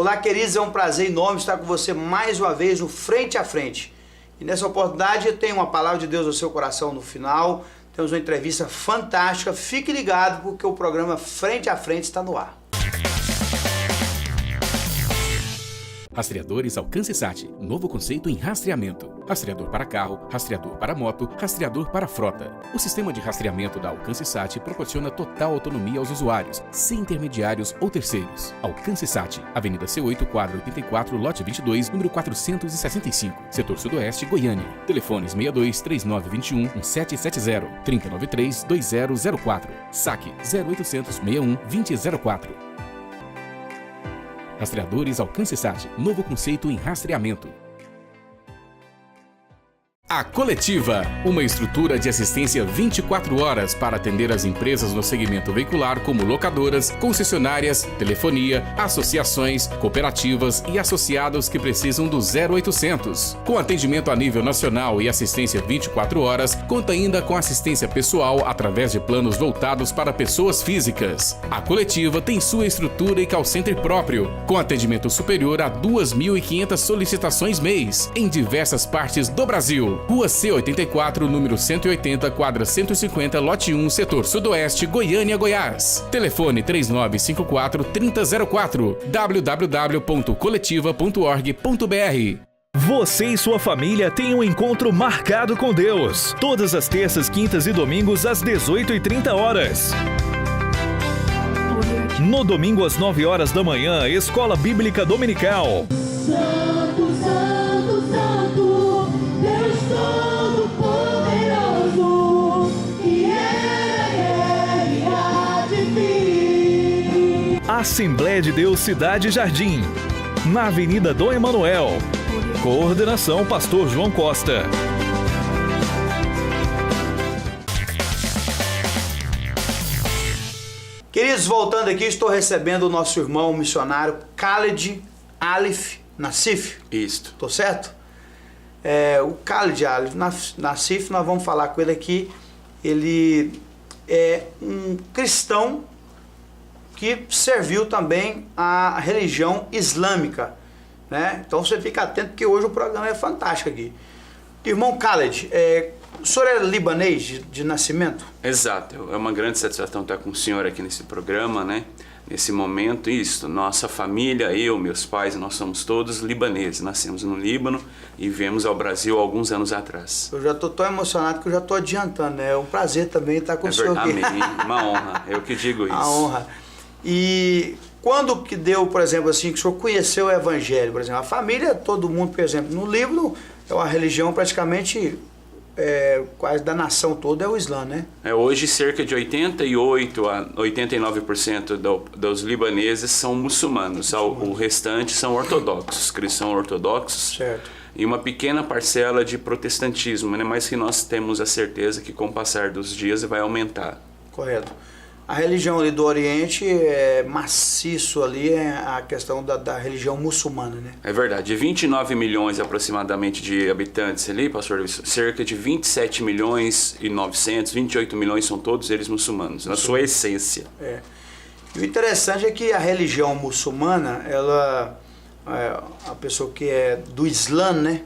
Olá, queridos, é um prazer enorme estar com você mais uma vez no Frente a Frente. E nessa oportunidade eu tenho uma palavra de Deus no seu coração no final. Temos uma entrevista fantástica. Fique ligado porque o programa Frente a Frente está no ar. Rastreadores Alcance Sat, novo conceito em rastreamento. Rastreador para carro, rastreador para moto, rastreador para frota. O sistema de rastreamento da Alcance Sat proporciona total autonomia aos usuários, sem intermediários ou terceiros. Alcance Sat, Avenida C8, quadra 84, lote 22, número 465, setor sudoeste, Goiânia. Telefones 62 3921 1770, 3093 2004. Saque 0800 61 2004. Rastreadores Alcance Sat, novo conceito em rastreamento. A Coletiva, uma estrutura de assistência 24 horas para atender as empresas no segmento veicular como locadoras, concessionárias, telefonia, associações, cooperativas e associados que precisam do 0800. Com atendimento a nível nacional e assistência 24 horas, conta ainda com assistência pessoal através de planos voltados para pessoas físicas. A Coletiva tem sua estrutura e call center próprio, com atendimento superior a 2.500 solicitações mês, em diversas partes do Brasil. Rua C84, número 180, quadra 150, lote 1, setor sudoeste, Goiânia, Goiás. Telefone 3954-3004, www.coletiva.org.br. Você e sua família têm um encontro marcado com Deus. Todas as terças, quintas e domingos às 18h30. No domingo às 9 horas da manhã, Escola Bíblica Dominical. Santo, Santo, Santo, Deus Todo-Poderoso, que era e há de vir. Assembleia de Deus Cidade Jardim, na Avenida Dom Emanuel. Coordenação Pastor João Costa. Queridos, voltando aqui, estou recebendo o nosso irmão missionário Khaled Alif Nassif. Isto. Tô certo? O Khaled Alif Nassif, nós vamos falar com ele aqui. Ele é um cristão que serviu também a religião islâmica, né? Então você fica atento porque hoje o programa é fantástico aqui. Irmão Khaled, o senhor é libanês de nascimento? Exato, é uma grande satisfação estar com o senhor aqui nesse programa, né? Nesse momento, isso, nossa família, eu, meus pais, nós somos todos libaneses, nascemos no Líbano e viemos ao Brasil há alguns anos atrás. Eu já estou tão emocionado que eu já estou adiantando, né? É um prazer também estar com o senhor aqui. Amém, uma honra, eu que digo isso. A honra. E quando que deu, por exemplo, assim, que o senhor conheceu o Evangelho, por exemplo? A família, todo mundo, por exemplo, no Líbano, é uma religião praticamente quase da nação toda é o Islã, né? Hoje cerca de 88 a 89% dos libaneses são muçulmanos, o restante são ortodoxos, cristãos ortodoxos. Certo. E uma pequena parcela de protestantismo, né? Mas que nós temos a certeza que com o passar dos dias vai aumentar. Correto. A religião ali do Oriente é maciço ali, é a questão da religião muçulmana, né? É verdade. De 29 milhões aproximadamente de habitantes ali, pastor, cerca de 27 milhões e 900, 28 milhões são todos eles muçulmanos, na sua essência. E o interessante é que a religião muçulmana, a pessoa que é do Islã, né?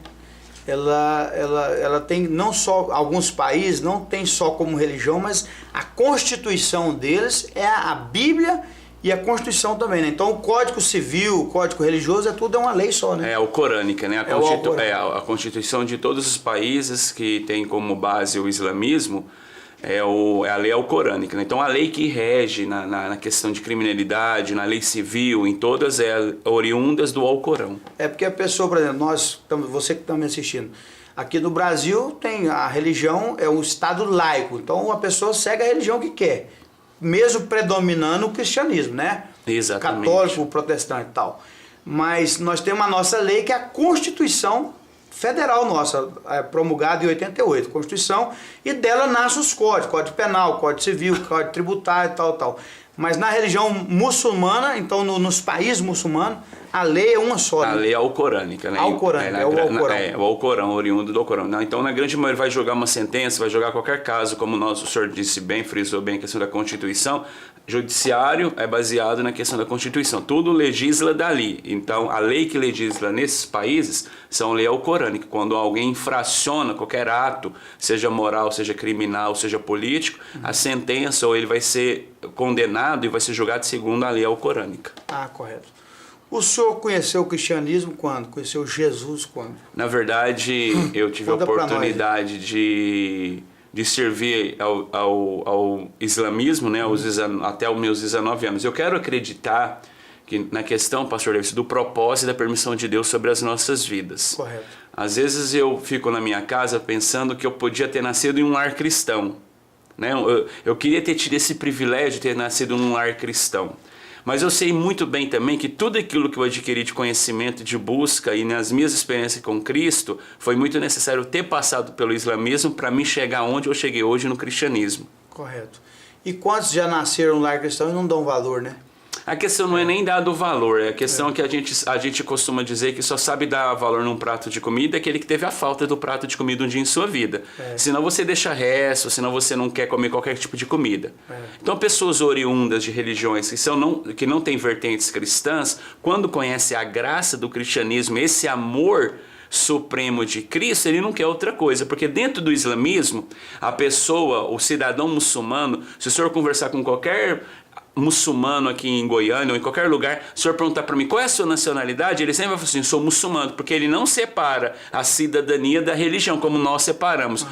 Ela tem não só, alguns países não tem só como religião, mas a constituição deles é a Bíblia e a Constituição também, né? Então o Código Civil, o Código Religioso, tudo é uma lei só, né? É o corânica, né? A Constituição de todos os países que tem como base o islamismo é a lei alcorânica, né? Então a lei que rege na questão de criminalidade, na lei civil, em todas oriundas do Alcorão. Porque a pessoa, por exemplo, você que está me assistindo, aqui no Brasil tem a religião, é o Estado laico, então a pessoa segue a religião que quer, mesmo predominando o cristianismo, né? Exatamente. Católico, protestante e tal. Mas nós temos a nossa lei que é a Constituição Federal nossa, promulgada em 88, Constituição, e dela nascem os códigos, Código Penal, Código Civil, Código Tributário e tal. Mas na religião muçulmana, então nos países muçulmanos, A lei é uma só, A né? lei alcorânica, né? Alcorânica, é o Alcorão. O Alcorão, oriundo do Alcorão. Então, na grande maioria, vai jogar uma sentença, vai jogar qualquer caso, como o senhor disse bem, frisou bem a questão da Constituição. Judiciário é baseado na questão da Constituição. Tudo legisla dali. Então, a lei que legisla nesses países são lei alcorânica. Quando alguém infraciona qualquer ato, seja moral, seja criminal, seja político, a sentença ou ele vai ser condenado e vai ser julgado segundo a lei alcorânica. Ah, correto. O senhor conheceu o cristianismo quando? Conheceu Jesus quando? Na verdade, eu tive a Conta pra oportunidade de servir ao islamismo, né, até os meus 19 anos. Eu quero acreditar que na questão, pastor Davis, do propósito e da permissão de Deus sobre as nossas vidas. Correto. Às vezes eu fico na minha casa pensando que eu podia ter nascido em um lar cristão, né? Eu queria ter tido esse privilégio de ter nascido em um lar cristão. Mas eu sei muito bem também que tudo aquilo que eu adquiri de conhecimento, de busca e nas minhas experiências com Cristo, foi muito necessário ter passado pelo islamismo para me chegar onde eu cheguei hoje no cristianismo. Correto. E quantos já nasceram no lar cristão e não dão valor, né? A questão não é nem dar do valor, é a questão que a gente costuma dizer que só sabe dar valor num prato de comida aquele que teve a falta do prato de comida um dia em sua vida. Senão você deixa resto, senão você não quer comer qualquer tipo de comida. Então pessoas oriundas de religiões que não têm vertentes cristãs, quando conhecem a graça do cristianismo, esse amor supremo de Cristo, ele não quer outra coisa, porque dentro do islamismo, a pessoa, o cidadão muçulmano, se o senhor conversar com qualquer muçulmano aqui em Goiânia ou em qualquer lugar, se o senhor perguntar para mim qual é a sua nacionalidade, ele sempre vai falar assim, sou muçulmano, porque ele não separa a cidadania da religião, como nós separamos.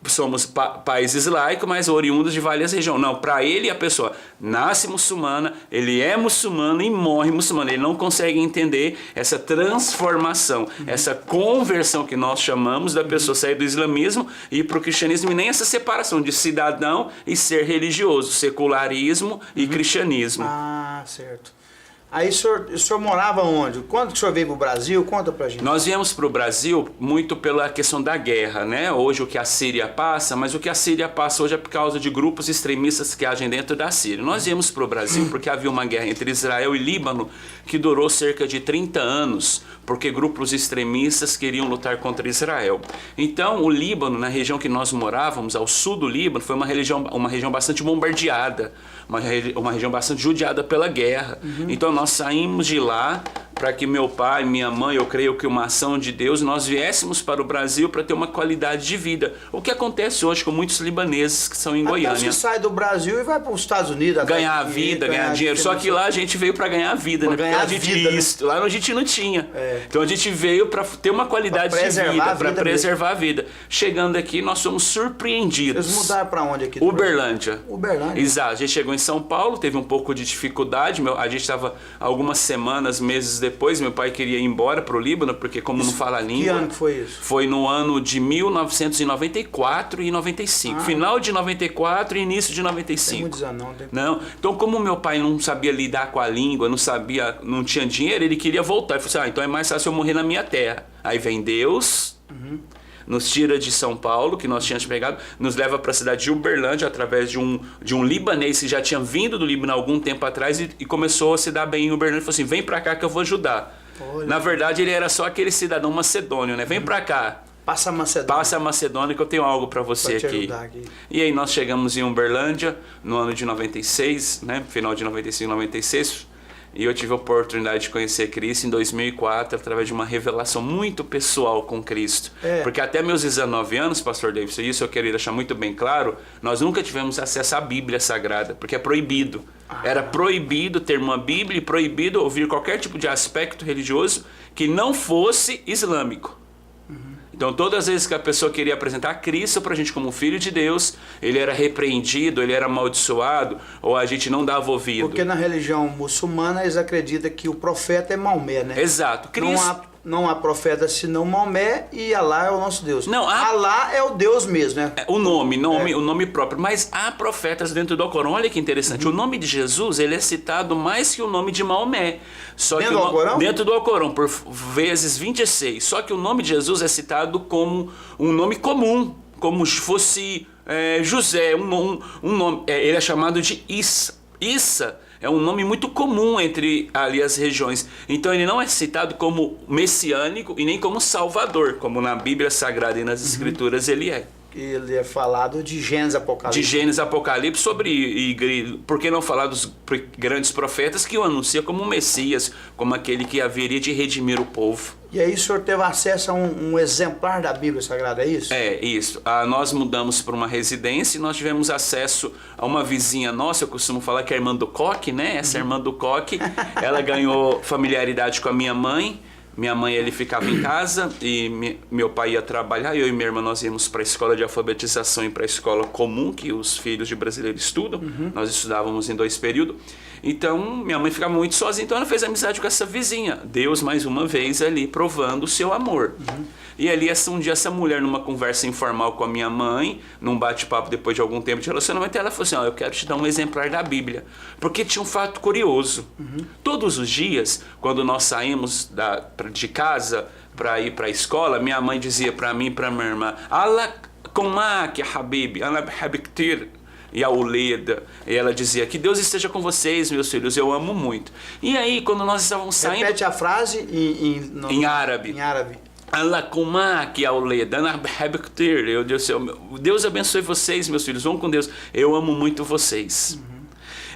Somos países laicos, mas oriundos de várias regiões. Não, para ele a pessoa nasce muçulmana, ele é muçulmano e morre muçulmano. Ele não consegue entender essa transformação, essa conversão que nós chamamos da pessoa sair do islamismo e ir para o cristianismo, e nem essa separação de cidadão e ser religioso, secularismo e cristianismo. Ah, certo. Aí o senhor morava onde? Quando que o senhor veio para o Brasil? Conta pra gente. Nós viemos para o Brasil muito pela questão da guerra, né? Hoje o que a Síria passa, mas o que a Síria passa hoje é por causa de grupos extremistas que agem dentro da Síria. Nós viemos para o Brasil porque havia uma guerra entre Israel e Líbano que durou cerca de 30 anos, porque grupos extremistas queriam lutar contra Israel. Então o Líbano, na região que nós morávamos, ao sul do Líbano, foi uma região bastante bombardeada, uma região bastante judiada pela guerra. Então nós saímos de lá para que meu pai, minha mãe, eu creio que uma ação de Deus, nós viéssemos para o Brasil para ter uma qualidade de vida. O que acontece hoje com muitos libaneses que são em Goiânia. Você sai do Brasil e vai para os Estados Unidos. Ganhar vida, ganhar dinheiro. Só que lá a gente veio para ganhar vida, né? Ganhar vida, né? Lá a gente não tinha. Então a gente veio para ter uma qualidade de vida, para preservar a vida. Chegando aqui, nós somos surpreendidos. Vocês mudaram para onde aqui? Uberlândia. Uberlândia. Exato. A gente chegou em São Paulo, teve um pouco de dificuldade. A gente estava algumas semanas, meses depois, meu pai queria ir embora para o Líbano, porque como não fala a língua... Que ano que foi isso? Foi no ano de 1994 e 95. Final de 94 e início de 95. Não. Então, como meu pai não sabia lidar com a língua, não tinha dinheiro, ele queria voltar. Ele falou assim, então é mais fácil eu morrer na minha terra. Aí vem Deus... Nos tira de São Paulo, que nós tínhamos pegado, nos leva para a cidade de Uberlândia através de um libanês que já tinha vindo do Líbano há algum tempo atrás e começou a se dar bem em Uberlândia. Ele falou assim, vem para cá que eu vou ajudar. Olha. Na verdade, ele era só aquele cidadão macedônio, né? Vem para cá. Passa a Macedônia que eu tenho algo para você aqui. E aí nós chegamos em Uberlândia no ano de 96, né? Final de 95, 96. E eu tive a oportunidade de conhecer Cristo em 2004 através de uma revelação muito pessoal com Cristo. Porque até meus 19 anos, pastor Davidson, isso eu queria deixar muito bem claro, nós nunca tivemos acesso à Bíblia Sagrada, porque é proibido. Era proibido ter uma Bíblia e proibido ouvir qualquer tipo de aspecto religioso que não fosse islâmico. Então, todas as vezes que a pessoa queria apresentar Cristo para a gente como Filho de Deus, ele era repreendido, ele era amaldiçoado, ou a gente não dava ouvido. Porque na religião muçulmana eles acreditam que o profeta é Maomé, né? Exato. Não há profeta senão Maomé e Alá é o nosso Deus. Não, Alá é o Deus mesmo, né? O nome próprio. Mas há profetas dentro do Alcorão. Olha que interessante. O nome de Jesus, ele é citado mais que o nome de Maomé. Dentro do Alcorão? Dentro do Alcorão, por vezes 26. Só que o nome de Jesus é citado como um nome comum, como se fosse José, um nome. Ele é chamado de Issa é um nome muito comum entre ali as regiões. Então ele não é citado como messiânico e nem como salvador, como na Bíblia Sagrada e nas Escrituras ele é. Ele é falado de Gênesis, Apocalipse. De Gênesis, Apocalipse, por que não falar dos grandes profetas que o anuncia como Messias, como aquele que haveria de redimir o povo. E aí o senhor teve acesso a um exemplar da Bíblia Sagrada, é isso? É, isso. Nós mudamos para uma residência e nós tivemos acesso a uma vizinha nossa, eu costumo falar que é a irmã do Coque, né? Essa irmã do Coque, ela ganhou familiaridade com a minha mãe. Minha mãe, ele ficava em casa e meu pai ia trabalhar. Eu e minha irmã, nós íamos para a escola de alfabetização e para a escola comum, que os filhos de brasileiros estudam. Nós estudávamos em 2 períodos. Então, minha mãe ficava muito sozinha, então ela fez amizade com essa vizinha. Deus, mais uma vez, ali, provando o seu amor. E ali, um dia, essa mulher, numa conversa informal com a minha mãe, num bate-papo depois de algum tempo de relacionamento, ela falou assim, eu quero te dar um exemplar da Bíblia. Porque tinha um fato curioso. Todos os dias, quando nós saímos de casa para ir para a escola, minha mãe dizia para mim e para minha irmã, Allah kumak ya habibi, Allah habiktir. E a Uleda, e ela dizia, que Deus esteja com vocês, meus filhos, eu amo muito. E aí, quando nós estávamos saindo... Repete a frase em árabe. Em árabe. Allah kumak ya Uleda, Allah habiktir. Eu disse, Deus abençoe vocês, meus filhos, vão com Deus. Eu amo muito vocês.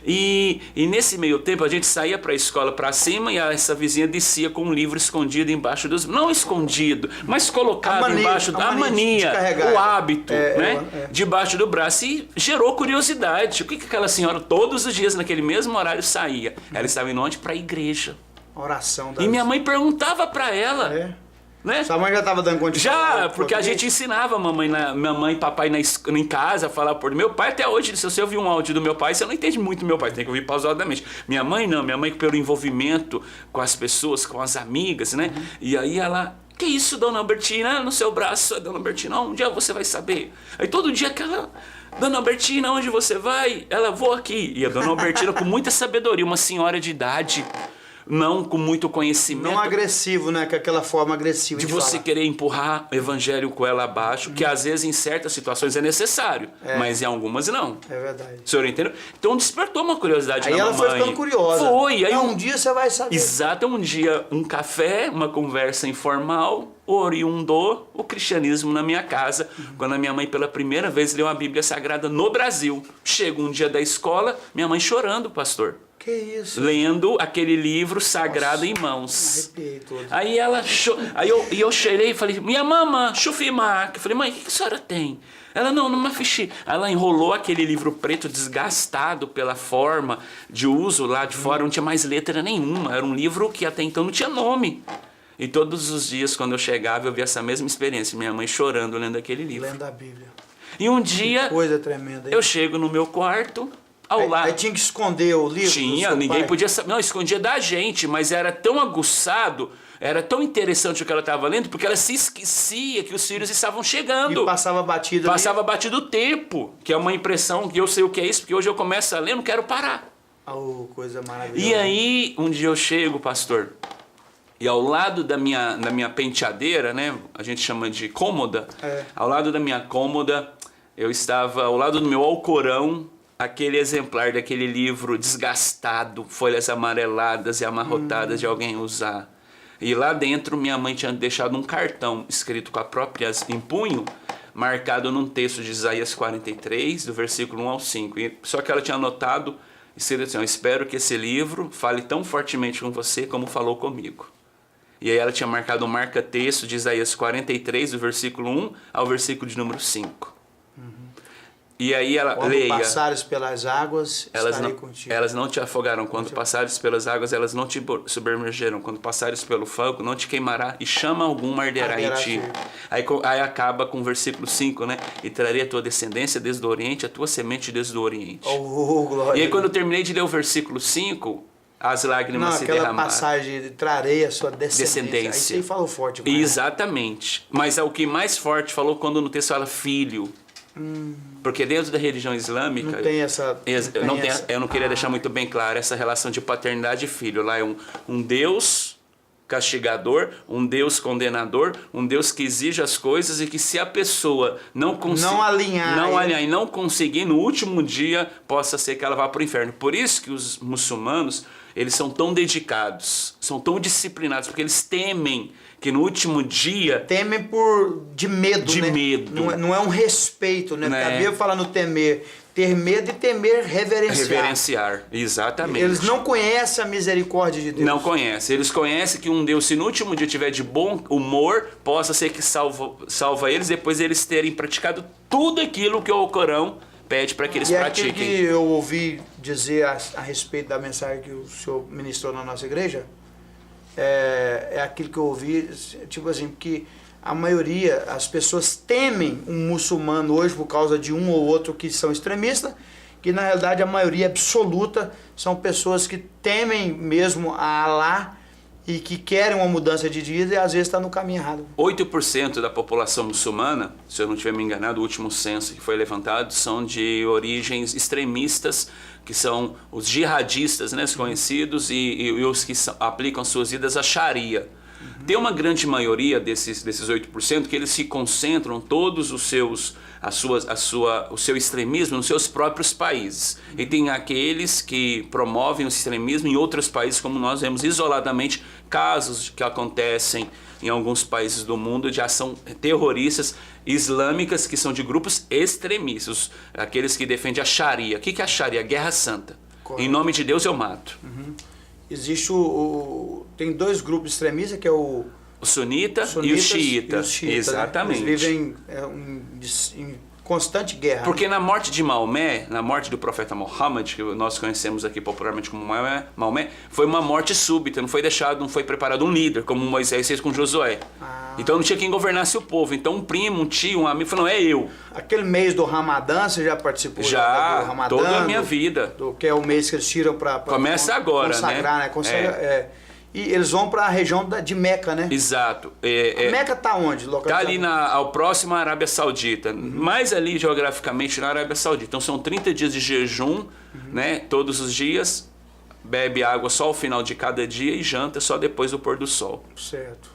E nesse meio tempo a gente saía para a escola para cima e essa vizinha descia com um livro escondido embaixo dos... Não escondido, mas colocado embaixo da mania, o hábito, né? Debaixo do braço. E gerou curiosidade. O que aquela senhora todos os dias naquele mesmo horário saía? Ela estava indo onde? Para a igreja. Oração da... E minha mãe perguntava para ela... Né? Sua mãe já estava dando conta de Já, porque a gente ensinava minha mãe e papai em casa a falar por meu pai. Até hoje, se você ouvir um áudio do meu pai, você não entende muito meu pai, tem que ouvir pausadamente. Minha mãe não, minha mãe pelo envolvimento com as pessoas, com as amigas, né? E aí ela... Que isso, dona Albertina? No seu braço, dona Albertina, um dia você vai saber. Aí todo dia aquela... Dona Albertina, onde você vai? Ela, vou aqui. E a dona Albertina, com muita sabedoria, uma senhora de idade... Não com muito conhecimento. Não agressivo, né? Com aquela forma agressiva de você falar. querer empurrar o evangelho com ela abaixo, que às vezes em certas situações é necessário, mas em algumas não. É verdade. O senhor entendeu? Então despertou uma curiosidade aí na ela mamãe. foi ficando curiosa. Foi. Aí um dia você vai saber. Exato. Um dia, um café, uma conversa informal, oriundou o cristianismo na minha casa, quando a minha mãe pela primeira vez leu a Bíblia Sagrada no Brasil. Chega um dia da escola, minha mãe chorando, pastor. Que isso? Lendo aquele livro sagrado em mãos. Arrepiei todo. Aí ela eu cheirei e falei, minha mamãe, chufimar. Eu falei, mãe, o que a senhora tem? Ela, não me fichi. Ela enrolou aquele livro preto desgastado pela forma de uso lá de fora, não tinha mais letra nenhuma. Era um livro que até então não tinha nome. E todos os dias, quando eu chegava, eu via essa mesma experiência. Minha mãe chorando lendo aquele livro. Lendo a Bíblia. E um dia, que coisa tremenda, hein? Eu chego no meu quarto... Aí tinha que esquecer o livro? Tinha, ninguém podia saber. Não, escondia da gente, mas era tão aguçado, era tão interessante o que ela estava lendo, porque ela se esquecia que os filhos estavam chegando. E passava batido. Passava batido o tempo, que é uma impressão que eu sei o que é isso, porque hoje eu começo a ler, não quero parar. Oh, coisa maravilhosa. E aí, um dia eu chego, pastor, e ao lado da minha penteadeira, né, a gente chama de cômoda, ao lado da minha cômoda, eu estava ao lado do meu Alcorão, aquele exemplar daquele livro desgastado, folhas amareladas e amarrotadas de alguém usar. E lá dentro minha mãe tinha deixado um cartão escrito com a própria em punho, marcado num texto de Isaías 43, do versículo 1 ao 5. Só que ela tinha anotado, escrito assim, eu espero que esse livro fale tão fortemente com você como falou comigo. E aí ela tinha marcado um marca-texto de Isaías 43, do versículo 1 ao versículo de número 5. E aí ela leia. Quando passares pelas águas, estarei contigo. Elas não te afogarão. Quando passares pelas águas, elas não te submergerão. Quando passares pelo fogo, não te queimará. E chama algum arderá em ti. Aí acaba com o versículo 5, né? E trarei a tua descendência desde o Oriente, a tua semente desde o Oriente. Oh, glória. E aí quando eu terminei de ler o versículo 5, as lágrimas se derramaram. Aquela passagem, trarei a sua descendência. Aí você falou forte. Demais. Exatamente. Mas o que mais forte falou quando no texto fala filho. Porque dentro da religião islâmica não tem essa, eu não queria deixar muito bem claro essa relação de paternidade e filho. Lá é um Deus castigador, um Deus condenador, um Deus que exige as coisas e que se a pessoa não alinhar e não conseguir no último dia, possa ser que ela vá para o inferno. Por isso que os muçulmanos, eles são tão dedicados, são tão disciplinados, porque eles temem que no último dia... Temem de medo, né? Medo. Não é um respeito, né? Porque a Bíblia fala no temer. Ter medo e temer reverenciar. Reverenciar, exatamente. Eles não conhecem a misericórdia de Deus. Não conhecem. Eles conhecem que um Deus, se no último dia tiver de bom humor, possa ser que salva eles, depois eles terem praticado tudo aquilo que o Corão pede para que eles pratiquem. Aquilo que eu ouvi dizer a respeito da mensagem que o senhor ministrou na nossa igreja, é aquilo que eu ouvi, tipo assim, que a maioria, as pessoas temem um muçulmano hoje por causa de um ou outro que são extremistas, que na realidade a maioria absoluta são pessoas que temem mesmo a Alá e que querem uma mudança de vida e às vezes está no caminho errado. 8% da população muçulmana, se eu não estiver me enganado, o último censo que foi levantado, são de origens extremistas, que são os jihadistas, né, os conhecidos, e os que aplicam suas vidas à Sharia. Tem uma grande maioria desses 8% que eles se concentram todos o seu extremismo nos seus próprios países. E tem aqueles que promovem o extremismo em outros países, como nós vemos isoladamente casos que acontecem em alguns países do mundo de ação terroristas islâmicas que são de grupos extremistas, aqueles que defendem a Sharia. O que é a Sharia? A Guerra Santa. Correto. Em nome de Deus eu mato. Existe tem dois grupos extremistas, que é o sunita e o xiita. Exatamente. Né? Eles vivem em constante guerra. Porque na morte de Maomé, na morte do profeta Muhammad, que nós conhecemos aqui popularmente como Maomé, foi uma morte súbita, não foi preparado um líder, como Moisés fez com Josué. Então não tinha quem governasse o povo. Então um primo, um tio, um amigo falou, é eu. Aquele mês do Ramadã, você já participou? Já, do Ramadã, toda a minha vida. Que é o mês que eles tiram para começa agora, consagrar, né? E eles vão para a região de Meca, né? Exato. Meca está onde? Está ali ao próximo à Arábia Saudita, mais ali geograficamente na Arábia Saudita. Então são 30 dias de jejum, né? Todos os dias, bebe água só ao final de cada dia e janta só depois do pôr do sol. Certo.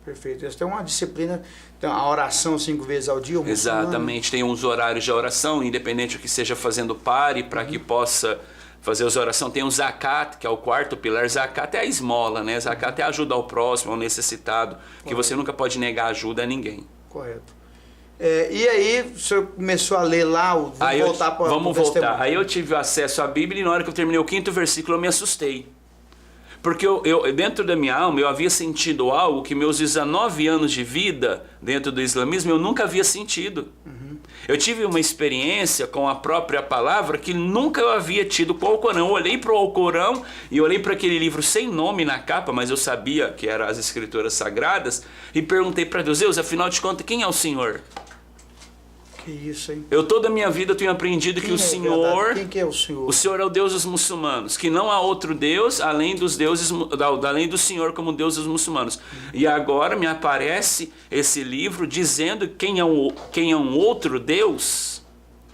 Perfeito. Eles têm uma disciplina, tem a oração 5 vezes ao dia. Exatamente. Tem uns horários de oração, independente do que seja fazendo pare, para que possa fazer as orações. Tem o zakat, que é o quarto pilar. Zakat é a esmola, né? Zakat é a ajuda ao próximo, ao necessitado, que você nunca pode negar ajuda a ninguém. Correto. E aí, o senhor começou a ler lá, vamos voltar. Aí eu tive acesso à Bíblia e na hora que eu terminei o 5º versículo eu me assustei. Porque eu dentro da minha alma eu havia sentido algo que meus 19 anos de vida dentro do islamismo eu nunca havia sentido. Eu tive uma experiência com a própria palavra que nunca eu havia tido com o Corão. Eu olhei para o Alcorão e olhei para aquele livro sem nome na capa, mas eu sabia que eram as escrituras sagradas, e perguntei para Deus, afinal de contas, quem é o Senhor? Que isso, hein? Eu toda a minha vida tenho aprendido que o Senhor... Quem que é o Senhor? O Senhor é o Deus dos muçulmanos, que não há outro Deus além do Senhor como Deus dos muçulmanos. E agora me aparece esse livro dizendo quem é um outro Deus,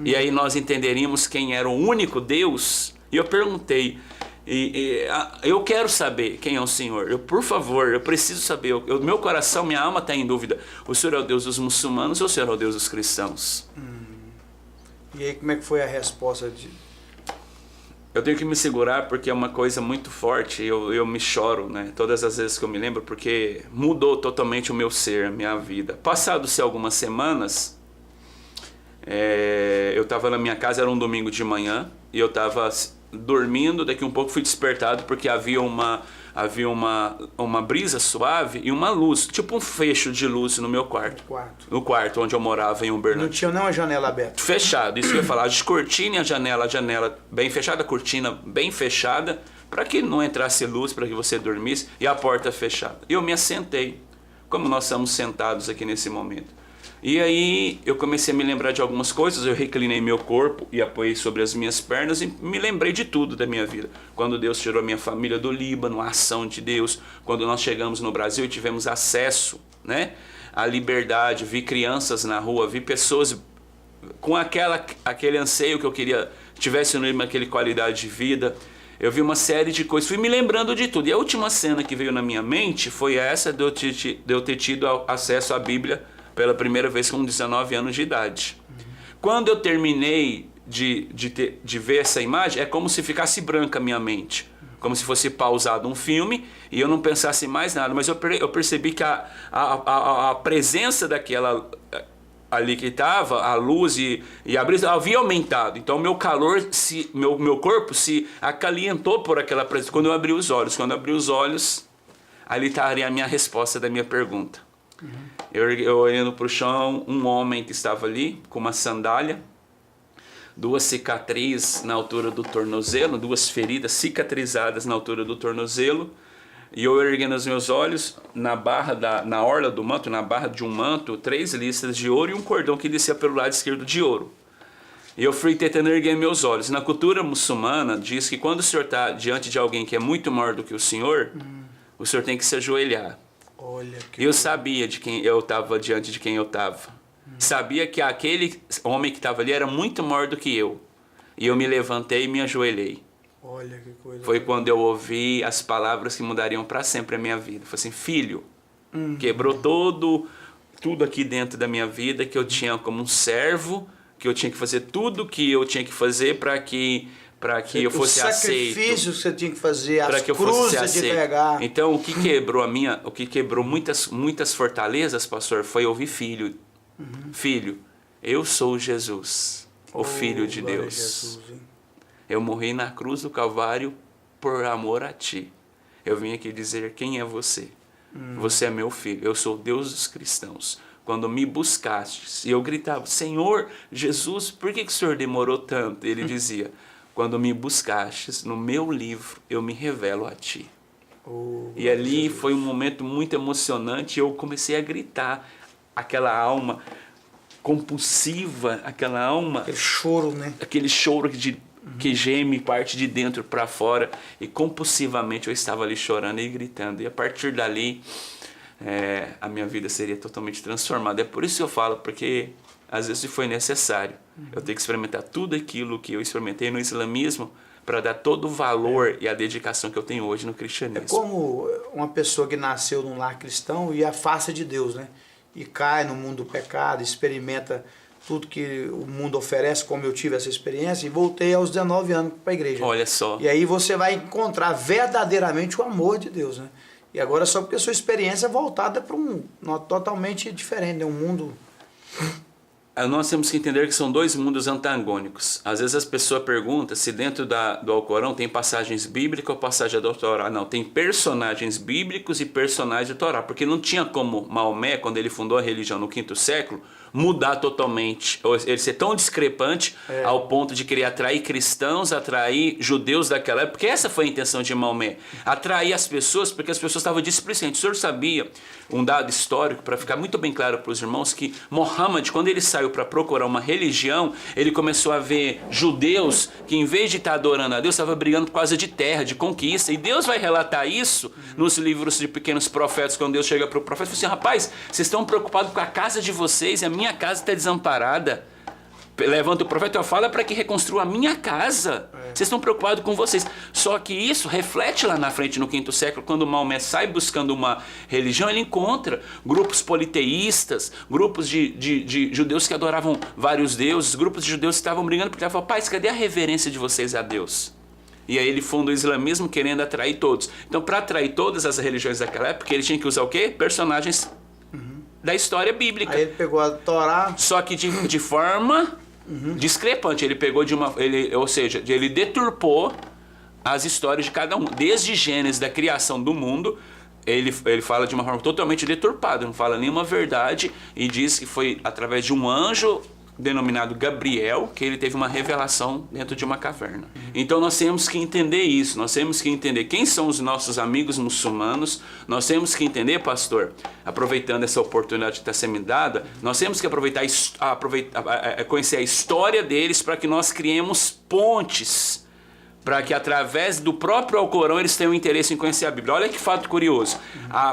e aí nós entenderíamos quem era o único Deus. E eu perguntei, eu quero saber quem é o Senhor. Por favor, eu preciso saber. Meu coração, minha alma está em dúvida. O Senhor é o Deus dos muçulmanos ou o Senhor é o Deus dos cristãos? E aí, como é que foi a resposta? Eu tenho que me segurar porque é uma coisa muito forte. Eu me choro, né? Todas as vezes que eu me lembro, porque mudou totalmente o meu ser, a minha vida. Passados-se algumas semanas, eu estava na minha casa, era um domingo de manhã, e eu estava dormindo, daqui um pouco fui despertado porque havia uma brisa suave e uma luz, tipo um fecho de luz no meu quarto. No quarto onde eu morava em Uberlândia. Não tinha nem uma janela aberta? Fechado, isso que eu ia falar, de cortina e a janela bem fechada, a cortina bem fechada, para que não entrasse luz, para que você dormisse, e a porta fechada. E eu me assentei, como nós estamos sentados aqui nesse momento. E aí eu comecei a me lembrar de algumas coisas, eu reclinei meu corpo e apoiei sobre as minhas pernas e me lembrei de tudo da minha vida. Quando Deus tirou a minha família do Líbano, a ação de Deus, quando nós chegamos no Brasil e tivemos acesso, né, à liberdade, vi crianças na rua, vi pessoas com aquele anseio que eu queria tivesse no Líbano, aquela qualidade de vida. eu vi uma série de coisas, fui me lembrando de tudo. E a última cena que veio na minha mente foi essa de eu ter tido acesso à Bíblia pela primeira vez com 19 anos de idade. Quando eu terminei de ver essa imagem, é como se ficasse branca a minha mente. Como se fosse pausado um filme e eu não pensasse mais nada. Mas eu percebi que a presença daquela ali que estava, a luz e a brisa havia aumentado. Então meu calor, meu corpo se acalientou por aquela presença. Quando eu abri os olhos, ali estaria a minha resposta da minha pergunta. Eu olhando para o chão, um homem que estava ali com uma sandália, 2 cicatrizes na altura do tornozelo, 2 feridas cicatrizadas na altura do tornozelo, e eu erguendo os meus olhos, na orla do manto, na barra de um manto, 3 listras de ouro e um cordão que descia pelo lado esquerdo de ouro. E eu fui tentando erguer meus olhos. Na cultura muçulmana, diz que quando o senhor está diante de alguém que é muito maior do que o senhor tem que se ajoelhar. Olha que... E eu sabia de quem eu estava, diante de quem eu estava. Sabia que aquele homem que estava ali era muito maior do que eu. E eu me levantei e me ajoelhei. Olha que coisa. Foi quando eu ouvi as palavras que mudariam para sempre a minha vida. Foi assim, filho, quebrou tudo aqui dentro da minha vida, que eu tinha como um servo, que eu tinha que fazer tudo o que eu tinha que fazer para que eu fosse aceito. O sacrifício que você tinha que fazer, as que eu fosse cruzes de aceito. pegar. Então, o que quebrou muitas fortalezas, pastor, foi ouvir filho. Filho, eu sou Jesus, o Filho de glória a Deus. Jesus, hein? Eu morri na cruz do Calvário por amor a ti. Eu vim aqui dizer quem é você. Você é meu filho, eu sou o Deus dos cristãos. Quando me buscastes, e eu gritava, Senhor Jesus, por que o Senhor demorou tanto? Ele dizia, quando me buscastes, no meu livro, eu me revelo a ti. E ali Jesus. foi um momento muito emocionante, eu comecei a gritar, aquela alma compulsiva, aquela alma... Aquele choro, né? Aquele choro que geme parte de dentro para fora, e compulsivamente eu estava ali chorando e gritando, e a partir dali a minha vida seria totalmente transformada. É por isso que eu falo, porque às vezes foi necessário eu ter que experimentar tudo aquilo que eu experimentei no islamismo para dar todo o valor e a dedicação que eu tenho hoje no cristianismo. É como uma pessoa que nasceu num lar cristão e afasta de Deus, né? E cai no mundo do pecado, experimenta tudo que o mundo oferece, como eu tive essa experiência, e voltei aos 19 anos para a igreja. Olha só. E aí você vai encontrar verdadeiramente o amor de Deus, né? E agora só porque a sua experiência é voltada para totalmente diferente, né? Um mundo... Nós temos que entender que são 2 mundos antagônicos. Às vezes as pessoas perguntam se dentro do Alcorão tem passagens bíblicas ou passagem do Torá. Não, tem personagens bíblicos e personagens do Torá, porque não tinha como Maomé, quando ele fundou a religião no 5º século, mudar totalmente, ou ele ser tão discrepante ao ponto de querer atrair cristãos, atrair judeus daquela época, porque essa foi a intenção de Maomé, atrair as pessoas, porque as pessoas estavam displicentes. O senhor sabia, um dado histórico, para ficar muito bem claro para os irmãos, que Mohammed, quando ele saiu para procurar uma religião, ele começou a ver judeus que, em vez de estar adorando a Deus, estavam brigando por causa de terra, de conquista, e Deus vai relatar isso nos livros de pequenos profetas, quando Deus chega para o profeta e fala assim, rapaz, vocês estão preocupados com a casa de vocês, e a minha casa está desamparada. Levanta o profeta e fala para que reconstrua a minha casa. Vocês estão preocupados com vocês. Só que isso reflete lá na frente no 5º século, quando Maomé sai buscando uma religião, ele encontra grupos politeístas, grupos de judeus que adoravam vários deuses, grupos de judeus que estavam brigando, porque ele falou, paz, cadê a reverência de vocês a Deus? E aí ele funda o islamismo querendo atrair todos. Então, para atrair todas as religiões daquela época, ele tinha que usar o quê? Personagens da história bíblica. Aí ele pegou a Torá... Só que de forma discrepante. Ele pegou ou seja, ele deturpou as histórias de cada um. Desde Gênesis, da criação do mundo, ele fala de uma forma totalmente deturpada, não fala nenhuma verdade, e diz que foi através de um anjo denominado Gabriel que ele teve uma revelação dentro de uma caverna. Então nós temos que entender isso, nós temos que entender quem são os nossos amigos muçulmanos, nós temos que entender, pastor, aproveitando essa oportunidade que está sendo me dada, nós temos que conhecer a história deles para que nós criemos pontes, para que através do próprio Alcorão eles tenham interesse em conhecer a Bíblia. Olha que fato curioso,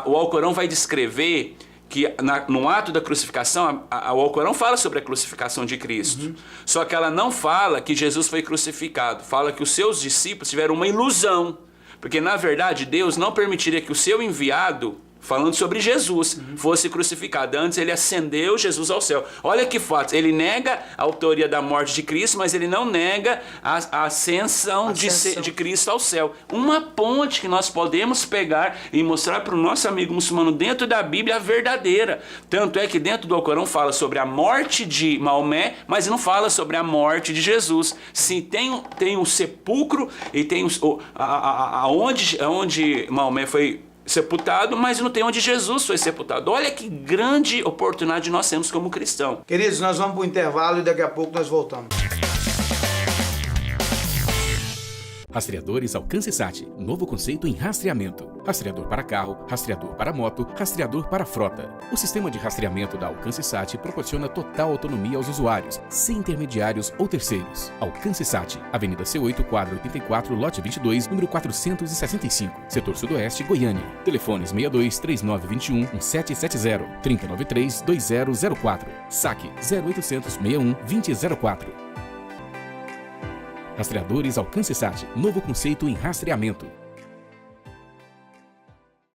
o Alcorão vai descrever que no ato da crucificação, o Alcorão fala sobre a crucificação de Cristo. Só que ela não fala que Jesus foi crucificado. Fala que os seus discípulos tiveram uma ilusão. Porque, na verdade, Deus não permitiria que o seu enviado, falando sobre Jesus, fosse crucificado. Antes ele ascendeu Jesus ao céu. Olha que fato, ele nega a autoria da morte de Cristo, mas ele não nega a ascensão. De Cristo ao céu. Uma ponte que nós podemos pegar e mostrar para o nosso amigo muçulmano dentro da Bíblia a verdadeira. Tanto é que dentro do Alcorão fala sobre a morte de Maomé, mas não fala sobre a morte de Jesus. Sim, tem um sepulcro e tem onde Maomé foi sepultado, mas não tem onde Jesus foi sepultado. Olha que grande oportunidade nós temos como cristão. Queridos, nós vamos para o intervalo e daqui a pouco nós voltamos. Rastreadores Alcance-Sat, novo conceito em rastreamento. Rastreador para carro, rastreador para moto, rastreador para frota. O sistema de rastreamento da Alcance-Sat proporciona total autonomia aos usuários, sem intermediários ou terceiros. Alcance-Sat, Avenida C8, quadra 84, lote 22, número 465, setor sudoeste, Goiânia. Telefones 62 3921 1770, 3093 2004. Saque 0800 61 2004. Rastreadores Alcance-Sat, novo conceito em rastreamento.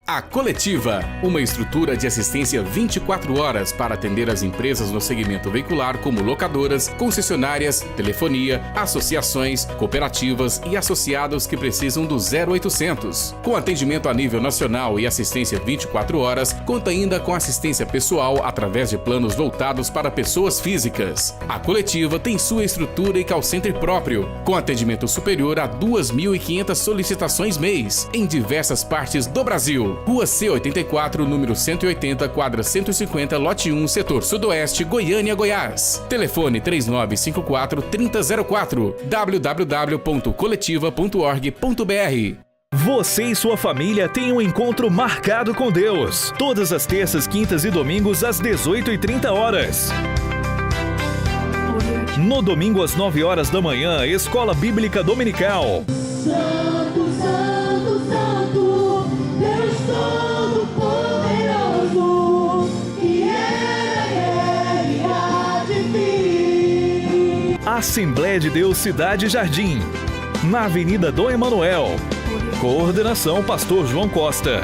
A Coletiva, uma estrutura de assistência 24 horas para atender as empresas no segmento veicular como locadoras, concessionárias, telefonia, associações, cooperativas e associados que precisam do 0800. Com atendimento a nível nacional e assistência 24 horas, conta ainda com assistência pessoal através de planos voltados para pessoas físicas. A Coletiva tem sua estrutura e call center próprio, com atendimento superior a 2.500 solicitações mês, em diversas partes do Brasil. Rua C84, número 180, quadra 150, lote 1, setor sudoeste, Goiânia, Goiás. Telefone 3954-3004, www.coletiva.org.br. Você e sua família têm um encontro marcado com Deus. Todas as terças, quintas e domingos às 18h30. No domingo às 9 horas da manhã, Escola Bíblica Dominical. Santo, Santo, Santo, Deus Todo-Poderoso, que era e há de vir. Assembleia de Deus Cidade Jardim, na Avenida Dom Emanuel. Coordenação Pastor João Costa.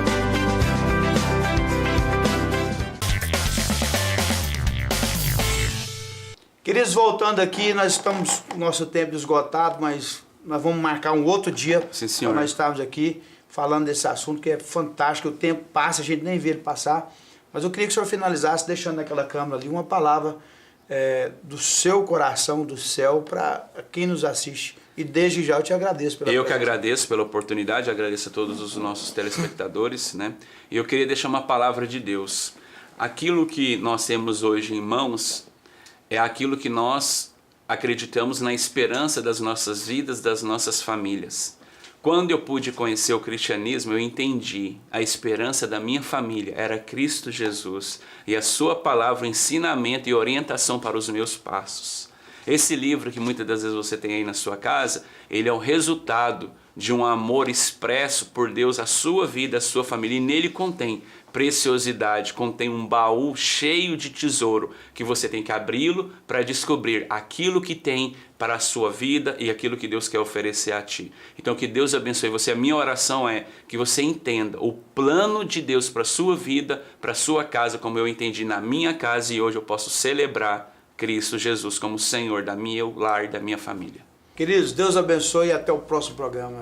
Queridos, voltando aqui, nós estamos com o nosso tempo esgotado, mas nós vamos marcar um outro dia para nós estarmos aqui falando desse assunto que é fantástico. O tempo passa, a gente nem vê ele passar. Mas eu queria que o senhor finalizasse deixando naquela câmera ali uma palavra do seu coração, do céu, para quem nos assiste. E desde já eu te agradeço pela presença. Que agradeço pela oportunidade, agradeço a todos os nossos telespectadores, né? E eu queria deixar uma palavra de Deus. Aquilo que nós temos hoje em mãos é aquilo que nós acreditamos na esperança das nossas vidas, das nossas famílias. Quando eu pude conhecer o cristianismo, eu entendi a esperança da minha família era Cristo Jesus e a sua palavra, ensinamento e orientação para os meus passos. Esse livro que muitas das vezes você tem aí na sua casa, ele é o resultado de um amor expresso por Deus à sua vida, à sua família, e nele contém preciosidade, contém um baú cheio de tesouro que você tem que abri-lo para descobrir aquilo que tem para a sua vida e aquilo que Deus quer oferecer a ti. Então que Deus abençoe você. A minha oração é que você entenda o plano de Deus para a sua vida, para a sua casa, como eu entendi na minha casa, e hoje eu posso celebrar Cristo Jesus como Senhor da minha lar e da minha família. Queridos, Deus abençoe e até o próximo programa.